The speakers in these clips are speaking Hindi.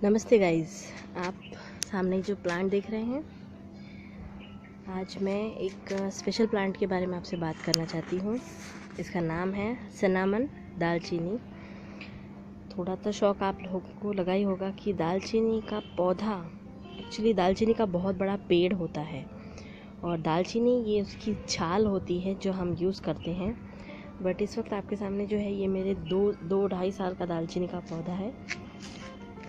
नमस्ते गाइस, आप सामने जो प्लांट देख रहे हैं, आज मैं एक स्पेशल प्लांट के बारे में आपसे बात करना चाहती हूँ। इसका नाम है सिनामन दालचीनी। थोड़ा तो शौक आप लोगों को लगा ही होगा कि दालचीनी का पौधा एक्चुअली दालचीनी का बहुत बड़ा पेड़ होता है और दालचीनी ये उसकी छाल होती है जो हम यूज़ करते हैं। बट इस वक्त आपके सामने जो है ये मेरे दो ढाई साल का दालचीनी का पौधा है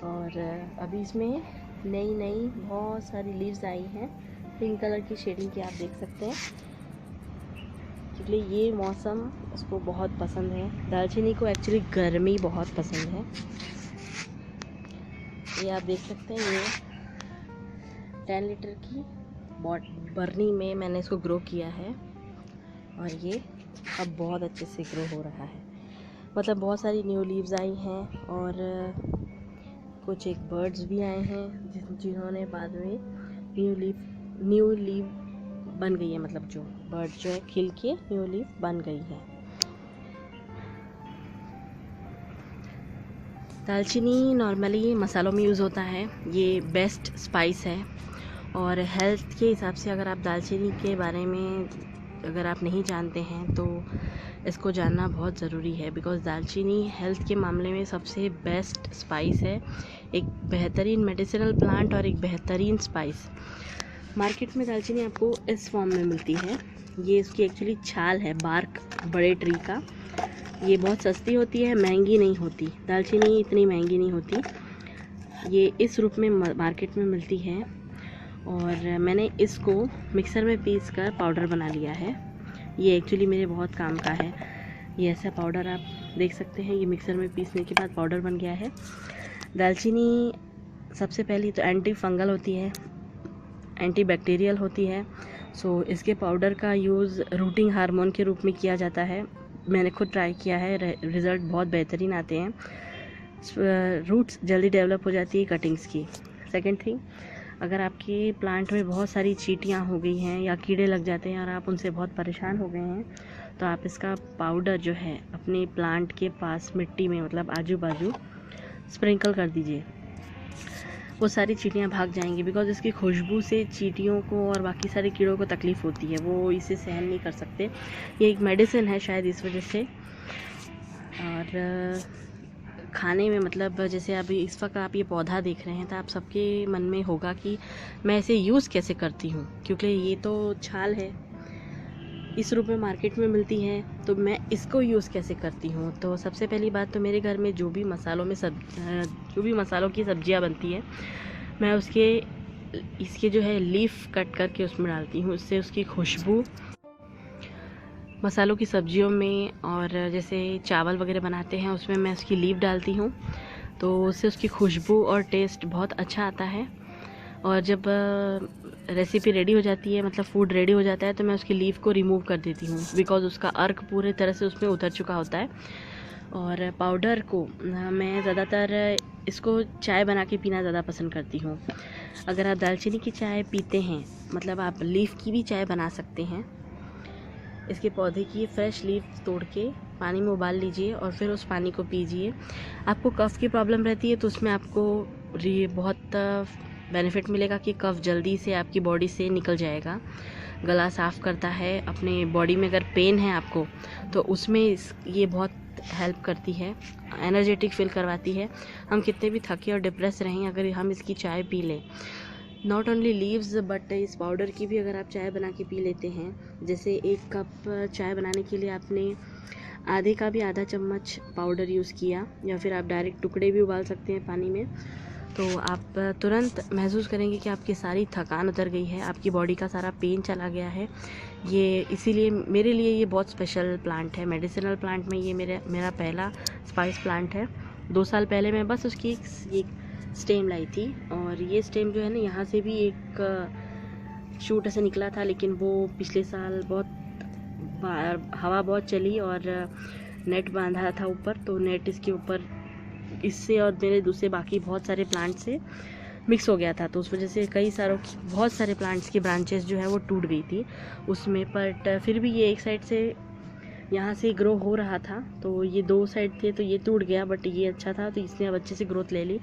और अभी इसमें नई बहुत सारी लीव्स आई हैं। पिंक कलर की शेडिंग की आप देख सकते हैं, क्योंकि ये मौसम उसको बहुत पसंद है। दालचीनी को एक्चुअली गर्मी बहुत पसंद है। ये आप देख सकते हैं, ये 10 लीटर की बर्नी में मैंने इसको ग्रो किया है और ये अब बहुत अच्छे से ग्रो हो रहा है। मतलब बहुत सारी न्यू लीव्स आई हैं और कुछ एक बर्ड्स भी आए हैं जिन्होंने बाद में न्यू लीव बन गई है। मतलब जो बर्ड जो है खिल के न्यू लीव बन गई है। दालचीनी नॉर्मली मसालों में यूज़ होता है। ये बेस्ट स्पाइस है और हेल्थ के हिसाब से अगर आप दालचीनी के बारे में अगर आप नहीं जानते हैं तो इसको जानना बहुत ज़रूरी है, बिकॉज़ दालचीनी हेल्थ के मामले में सबसे बेस्ट स्पाइस है। एक बेहतरीन मेडिसिनल प्लांट और एक बेहतरीन स्पाइस। मार्केट में दालचीनी आपको इस फॉर्म में मिलती है। ये इसकी एक्चुअली छाल है, बार्क बड़े ट्री का। ये बहुत सस्ती होती है, महंगी नहीं होती। दालचीनी इतनी महंगी नहीं होती। ये इस रूप में मार्केट में मिलती है और मैंने इसको मिक्सर में पीस कर पाउडर बना लिया है। ये एक्चुअली मेरे बहुत काम का है। ये ऐसा पाउडर आप देख सकते हैं, ये मिक्सर में पीसने के बाद पाउडर बन गया है। दालचीनी सबसे पहली तो एंटी फंगल होती है, एंटी बैक्टीरियल होती है। सो इसके पाउडर का यूज़ रूटिंग हार्मोन के रूप में किया जाता है। मैंने खुद ट्राई किया है, रिज़ल्ट बहुत बेहतरीन आते हैं। रूट्स जल्दी डेवलप हो जाती है कटिंग्स की। सेकेंड थिंग, अगर आपके प्लांट में बहुत सारी चींटियाँ हो गई हैं या कीड़े लग जाते हैं और आप उनसे बहुत परेशान हो गए हैं, तो आप इसका पाउडर जो है अपने प्लांट के पास मिट्टी में, मतलब आजू बाजू स्प्रिंकल कर दीजिए। वो सारी चींटियाँ भाग जाएंगी, बिकॉज इसकी खुशबू से चींटियों को और बाकी सारे कीड़ों को तकलीफ़ होती है, वो इसे सहन नहीं कर सकते। ये एक मेडिसिन है शायद इस वजह से। और खाने में, मतलब जैसे अभी इस वक्त आप ये पौधा देख रहे हैं तो आप सबके मन में होगा कि मैं इसे यूज़ कैसे करती हूँ, क्योंकि ये तो छाल है, इस रूप में मार्केट में मिलती है, तो मैं इसको यूज़ कैसे करती हूँ। तो सबसे पहली बात तो मेरे घर में जो भी मसालों की सब्जियाँ बनती है, मैं इसके जो है लीफ कट करके उसमें डालती हूँ। उससे उसकी खुशबू मसालों की सब्जियों में, और जैसे चावल वगैरह बनाते हैं उसमें मैं उसकी लीफ डालती हूँ, तो उससे उसकी खुशबू और टेस्ट बहुत अच्छा आता है। और जब रेसिपी रेडी हो जाती है, मतलब फूड रेडी हो जाता है, तो मैं उसकी लीफ को रिमूव कर देती हूँ, बिकॉज़ उसका अर्क पूरे तरह से उसमें उतर चुका होता है। और पाउडर को मैं ज़्यादातर इसको चाय बना के पीना ज़्यादा पसंद करती हूँ। अगर आप दालचीनी की चाय पीते हैं, मतलब आप लीफ की भी चाय बना सकते हैं। इसके पौधे की फ्रेश लीफ तोड़ के पानी में उबाल लीजिए और फिर उस पानी को पीजिए। आपको कफ़ की प्रॉब्लम रहती है तो उसमें आपको बहुत बेनिफिट मिलेगा कि कफ़ जल्दी से आपकी बॉडी से निकल जाएगा। गला साफ़ करता है। अपने बॉडी में अगर पेन है आपको, तो उसमें ये बहुत हेल्प करती है, एनर्जेटिक फील करवाती है। हम कितने भी थके और डिप्रेस रहें, अगर हम इसकी चाय पी लें, नॉट ओनली लीव्स बट इस पाउडर की भी अगर आप चाय बना के पी लेते हैं, जैसे 1 कप चाय बनाने के लिए आपने आधा चम्मच पाउडर यूज़ किया, या फिर आप डायरेक्ट टुकड़े भी उबाल सकते हैं पानी में, तो आप तुरंत महसूस करेंगे कि आपकी सारी थकान उतर गई है, आपकी बॉडी का सारा पेन चला गया है। ये इसीलिए मेरे लिए ये बहुत स्पेशल प्लांट है। मेडिसिनल प्लांट में ये मेरा पहला स्पाइस प्लांट है। 2 साल पहले मैं बस उसकी एक स्टेम लाई थी, और ये स्टेम जो है ना, यहाँ से भी एक शूट ऐसे निकला था, लेकिन वो पिछले साल हवा बहुत चली और नेट बांधा था ऊपर, तो नेट इसके ऊपर इससे और मेरे दूसरे बाकी बहुत सारे प्लांट से मिक्स हो गया था, तो उस वजह से बहुत सारे प्लांट्स की ब्रांचेस जो है वो टूट गई थी उसमें। बट फिर भी ये एक साइड से यहाँ से ग्रो हो रहा था, तो ये 2 साइड थे तो ये टूट गया, बट ये अच्छा था तो इसने अब अच्छे से ग्रोथ ले ली।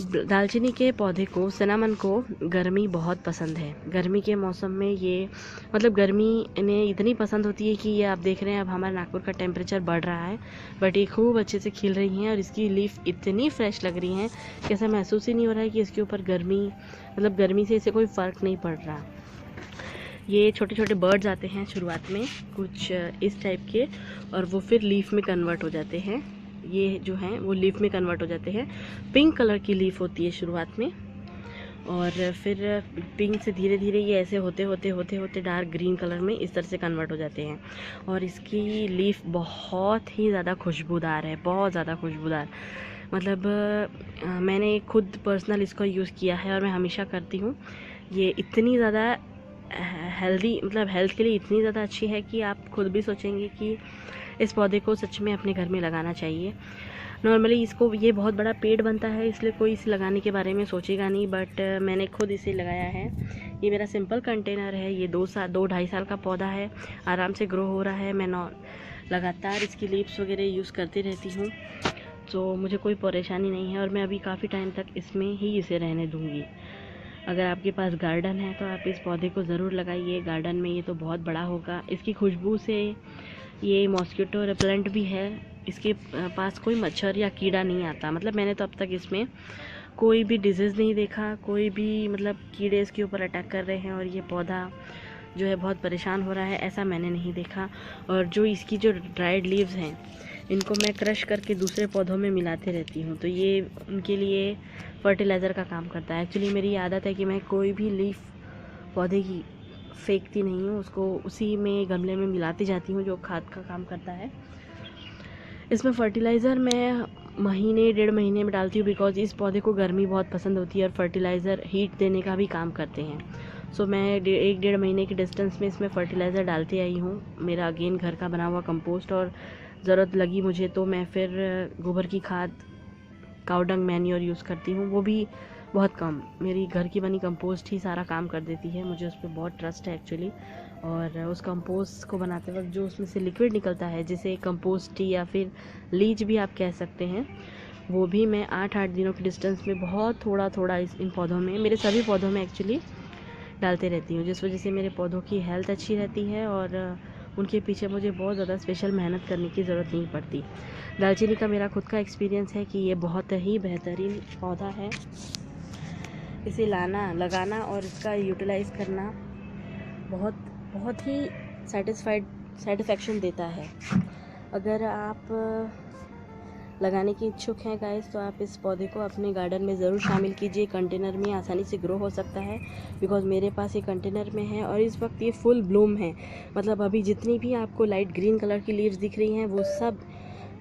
दालचीनी के पौधे को, सिनामन को गर्मी बहुत पसंद है। गर्मी के मौसम में ये मतलब गर्मी इन्हें इतनी पसंद होती है कि ये आप देख रहे हैं अब हमारे नागपुर का टेम्परेचर बढ़ रहा है, बट ये खूब अच्छे से खिल रही हैं और इसकी लीफ इतनी फ्रेश लग रही हैं कि ऐसा महसूस ही नहीं हो रहा है कि इसके ऊपर गर्मी, मतलब गर्मी से इसे कोई फ़र्क नहीं पड़ रहा। ये छोटे छोटे बर्ड्स आते हैं शुरुआत में कुछ इस टाइप के, और वो फिर लीफ में कन्वर्ट हो जाते हैं। ये जो हैं वो लीफ में कन्वर्ट हो जाते हैं। पिंक कलर की लीफ होती है शुरुआत में, और फिर पिंक से धीरे धीरे ये ऐसे होते होते होते होते डार्क ग्रीन कलर में इस तरह से कन्वर्ट हो जाते हैं। और इसकी लीफ बहुत ही ज़्यादा खुशबूदार है, बहुत ज़्यादा खुशबूदार। मतलब मैंने खुद पर्सनल इसको यूज़ किया है और मैं हमेशा करती हूँ। ये इतनी ज़्यादा हेल्दी, मतलब हेल्थ के लिए इतनी ज़्यादा अच्छी है कि आप खुद भी सोचेंगे कि इस पौधे को सच में अपने घर में लगाना चाहिए। नॉर्मली इसको ये बहुत बड़ा पेड़ बनता है, इसलिए कोई इसे लगाने के बारे में सोचेगा नहीं, बट मैंने खुद इसे लगाया है। ये मेरा सिंपल कंटेनर है, ये 2-2.5 साल का पौधा है, आराम से ग्रो हो रहा है। मैं लगातार इसकी लीव्स वगैरह यूज़ करती रहती हूँ, तो मुझे कोई परेशानी नहीं है और मैं अभी काफ़ी टाइम तक इसमें ही इसे रहने दूँगी। अगर आपके पास गार्डन है तो आप इस पौधे को ज़रूर लगाइए। गार्डन में ये तो बहुत बड़ा होगा। इसकी खुशबू से ये मॉस्किटो रिपेलेंट भी है, इसके पास कोई मच्छर या कीड़ा नहीं आता। मतलब मैंने तो अब तक इसमें कोई भी डिजीज़ नहीं देखा, कोई भी मतलब कीड़े इसके ऊपर अटैक कर रहे हैं और ये पौधा जो है बहुत परेशान हो रहा है, ऐसा मैंने नहीं देखा। और जो इसकी जो ड्राइड लीव्स हैं, इनको मैं क्रश करके दूसरे पौधों में मिलाते रहती हूँ, तो ये उनके लिए फर्टिलाइज़र का काम करता है। एक्चुअली मेरी आदत है कि मैं कोई भी लीफ पौधे की फेंकती नहीं हूँ, उसको उसी में गमले में मिलाती जाती हूँ, जो खाद का काम करता है। इसमें फर्टिलाइज़र मैं महीने 1.5 महीने में डालती हूँ, बिकॉज़ इस पौधे को गर्मी बहुत पसंद होती है और फर्टिलाइज़र हीट देने का भी काम करते हैं। सो मैं 1-1.5 महीने के डिस्टेंस में इसमें फ़र्टिलाइज़र डालती आई हूँ। मेरा अगेन घर का बना हुआ कंपोस्ट, और ज़रूरत लगी मुझे तो मैं फिर गोबर की खाद, काऊ डंग मैन्योर यूज़ करती हूँ, वो भी बहुत कम। मेरी घर की बनी कंपोस्ट ही सारा काम कर देती है, मुझे उस पर बहुत ट्रस्ट है एक्चुअली। और उस कंपोस्ट को बनाते वक्त जो उसमें से लिक्विड निकलता है, जिसे कंपोस्ट टी या फिर लीच भी आप कह सकते हैं, वो भी मैं 8-8 दिनों के डिस्टेंस में बहुत थोड़ा थोड़ा इन पौधों में, मेरे सभी पौधों में एक्चुअली डालते रहती हूँ, जिस वजह से मेरे पौधों की हेल्थ अच्छी रहती है और उनके पीछे मुझे बहुत ज़्यादा स्पेशल मेहनत करने की ज़रूरत नहीं पड़ती। दालचीनी का मेरा खुद का एक्सपीरियंस है कि ये बहुत ही बेहतरीन पौधा है। इसे लाना, लगाना और इसका यूटिलाइज़ करना बहुत ही सेटिस्फेक्शन देता है। अगर आप लगाने के इच्छुक हैं गाइस, तो आप इस पौधे को अपने गार्डन में ज़रूर शामिल कीजिए। कंटेनर में आसानी से ग्रो हो सकता है, बिकॉज़ मेरे पास ये कंटेनर में है और इस वक्त ये फुल ब्लूम है। मतलब अभी जितनी भी आपको लाइट ग्रीन कलर की लीव्स दिख रही हैं, वो सब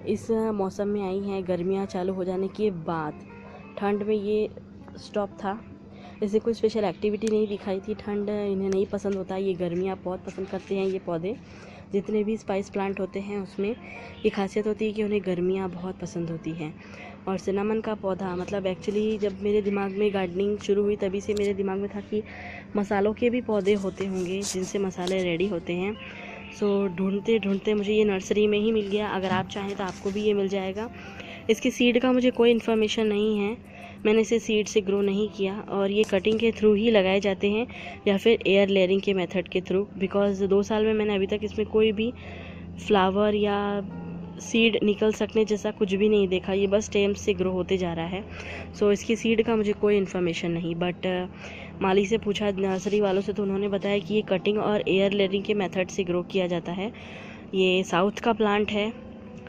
इस मौसम में आई हैं। गर्मियाँ चालू हो जाने के बाद, ठंड में ये स्टॉप था, इसे कोई स्पेशल एक्टिविटी नहीं दिखाई थी। ठंड इन्हें नहीं पसंद होता, ये गर्मियाँ बहुत पसंद करते हैं। ये पौधे जितने भी स्पाइस प्लांट होते हैं, उसमें ये खासियत होती है कि उन्हें गर्मियाँ बहुत पसंद होती हैं। और सिनामन का पौधा, मतलब एक्चुअली जब मेरे दिमाग में गार्डनिंग शुरू हुई, तभी से मेरे दिमाग में था कि मसालों के भी पौधे होते होंगे जिनसे मसाले रेडी होते हैं। सो ढूंढते ढूंढते मुझे ये नर्सरी में ही मिल गया। अगर आप चाहें तो आपको भी ये मिल जाएगा। इसकी सीड का मुझे कोई इन्फॉर्मेशन नहीं है, मैंने इसे सीड से ग्रो नहीं किया, और ये कटिंग के थ्रू ही लगाए जाते हैं या फिर एयर लेयरिंग के मेथड के थ्रू। बिकॉज़ 2 साल में मैंने अभी तक इसमें कोई भी फ्लावर या सीड निकल सकने जैसा कुछ भी नहीं देखा। ये बस स्टेम से ग्रो होते जा रहा है। सो इसकी सीड का मुझे कोई इन्फॉर्मेशन नहीं, बट माली से पूछा, नर्सरी वालों से, तो उन्होंने बताया कि ये कटिंग और एयर लेयरिंग के मेथड से ग्रो किया जाता है। ये साउथ का प्लांट है,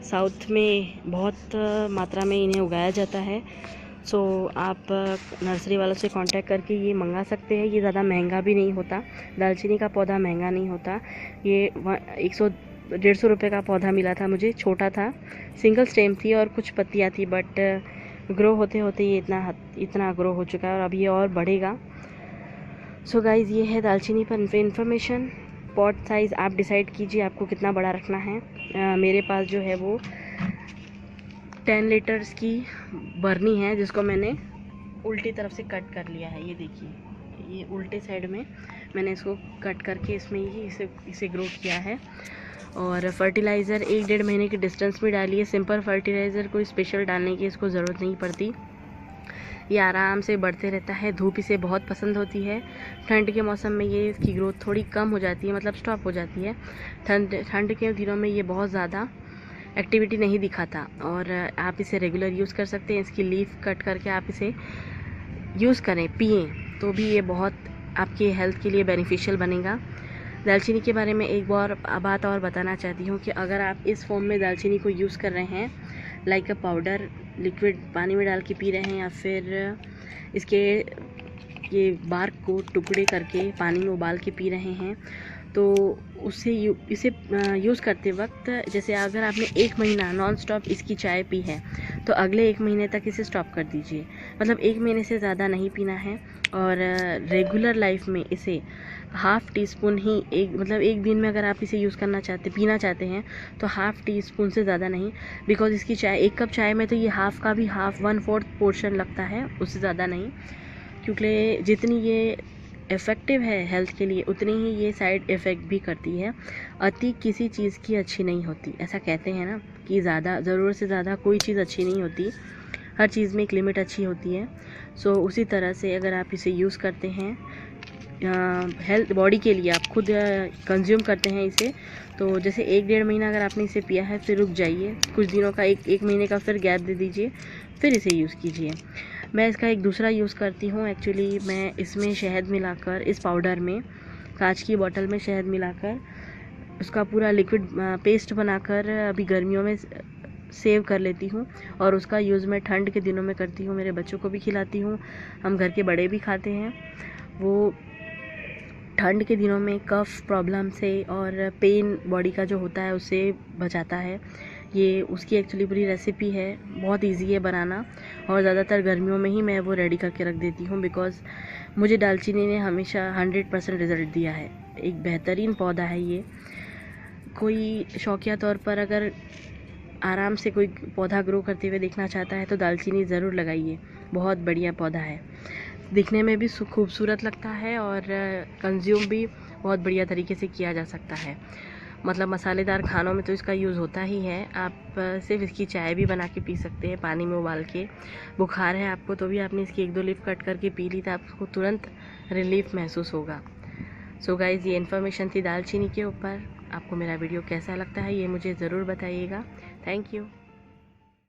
साउथ में बहुत मात्रा में इन्हें उगाया जाता है। सो आप नर्सरी वालों से कांटेक्ट करके ये मंगा सकते हैं। ये ज़्यादा महंगा भी नहीं होता, दालचीनी का पौधा महंगा नहीं होता। ये 100-150 रुपये का पौधा मिला था मुझे, छोटा था, सिंगल स्टेम थी और कुछ पत्तियाँ थी, बट ग्रो होते होते ये इतना ग्रो हो चुका है और अब ये और बढ़ेगा। सो गाइज़, ये है दालचीनी पर इन्फॉर्मेशन। पॉट साइज़ आप डिसाइड कीजिए आपको कितना बड़ा रखना है। मेरे पास जो है वो 10 लीटर्स की बर्नी है, जिसको मैंने उल्टी तरफ से कट कर लिया है। ये देखिए, ये उल्टे साइड में मैंने इसको कट करके इसमें ही इसे ग्रो किया है। और फर्टिलाइज़र 1-1.5 महीने के डिस्टेंस में डालिए। सिंपल फर्टिलाइज़र, कोई स्पेशल डालने की इसको ज़रूरत नहीं पड़ती। ये आराम से बढ़ते रहता है। धूप इसे बहुत पसंद होती है। ठंड के मौसम में ये इसकी ग्रोथ थोड़ी कम हो जाती है, मतलब स्टॉप हो जाती है। ठंड के दिनों में ये बहुत ज़्यादा एक्टिविटी नहीं दिखाता और आप इसे रेगुलर यूज़ कर सकते हैं। इसकी लीफ कट करके आप इसे यूज़ करें, पिएँ, तो भी ये बहुत आपके हेल्थ के लिए बेनिफिशियल बनेगा। दालचीनी के बारे में एक बात और बताना चाहती हूँ कि अगर आप इस फॉर्म में दालचीनी को यूज़ कर रहे हैं, लाइक अ पाउडर, लिक्विड पानी में डाल के पी रहे हैं, या फिर इसके ये बार्क को टुकड़े करके पानी में उबाल के पी रहे हैं, तो इसे यूज़ करते वक्त, जैसे अगर आपने 1 महीना नॉन स्टॉप इसकी चाय पी है, तो अगले 1 महीने तक इसे स्टॉप कर दीजिए। मतलब 1 महीने से ज़्यादा नहीं पीना है। और रेगुलर लाइफ में इसे हाफ़ टी स्पून ही, एक दिन में अगर आप इसे पीना चाहते हैं, तो हाफ़ टी स्पून से ज़्यादा नहीं। बिकॉज़ इसकी चाय, 1 कप चाय में तो ये हाफ़ का भी 1/4 पोर्शन लगता है, उससे ज़्यादा नहीं। क्योंकि जितनी ये इफ़ेक्टिव है हेल्थ के लिए, उतनी ही ये साइड इफ़ेक्ट भी करती है। अति किसी चीज़ की अच्छी नहीं होती। ऐसा कहते हैं ना कि ज़रूरत से ज़्यादा कोई चीज़ अच्छी नहीं होती। हर चीज़ में एक लिमिट अच्छी होती है। सो उसी तरह से अगर आप इसे यूज़ करते हैं हेल्थ बॉडी के लिए, आप खुद कंज्यूम करते हैं इसे, तो जैसे 1-1.5 महीना अगर आपने इसे पिया है, फिर रुक जाइए, कुछ दिनों का, एक महीने का फिर गैप दे दीजिए, फिर इसे यूज़ कीजिए। मैं इसका एक दूसरा यूज़ करती हूँ। एक्चुअली मैं इसमें शहद मिलाकर, इस पाउडर में, कांच की बोतल में शहद मिलाकर उसका पूरा लिक्विड पेस्ट बनाकर अभी गर्मियों में सेव कर लेती हूँ, और उसका यूज़ मैं ठंड के दिनों में करती हूँ। मेरे बच्चों को भी खिलाती हूँ, हम घर के बड़े भी खाते हैं। वो ठंड के दिनों में कफ प्रॉब्लम से और पेन बॉडी का जो होता है उससे बचाता है। ये उसकी एक्चुअली पूरी रेसिपी है, बहुत इजी है बनाना, और ज़्यादातर गर्मियों में ही मैं वो रेडी करके रख देती हूँ। बिकॉज़ मुझे दालचीनी ने हमेशा 100% रिज़ल्ट दिया है। एक बेहतरीन पौधा है ये। कोई शौकिया तौर पर अगर आराम से कोई पौधा ग्रो करते हुए देखना चाहता है, तो दालचीनी ज़रूर लगाइए। बहुत बढ़िया पौधा है, दिखने में भी खूबसूरत लगता है, और कंज्यूम भी बहुत बढ़िया तरीके से किया जा सकता है। मतलब मसालेदार खानों में तो इसका यूज़ होता ही है। आप सिर्फ इसकी चाय भी बना के पी सकते हैं, पानी में उबाल के। बुखार है आपको, तो भी आपने इसकी 1-2 लीफ कट करके पी ली, तो आपको तुरंत रिलीफ महसूस होगा। सो गाइज़, ये इन्फॉर्मेशन थी दालचीनी के ऊपर। आपको मेरा वीडियो कैसा लगता है ये मुझे ज़रूर बताइएगा। Thank you.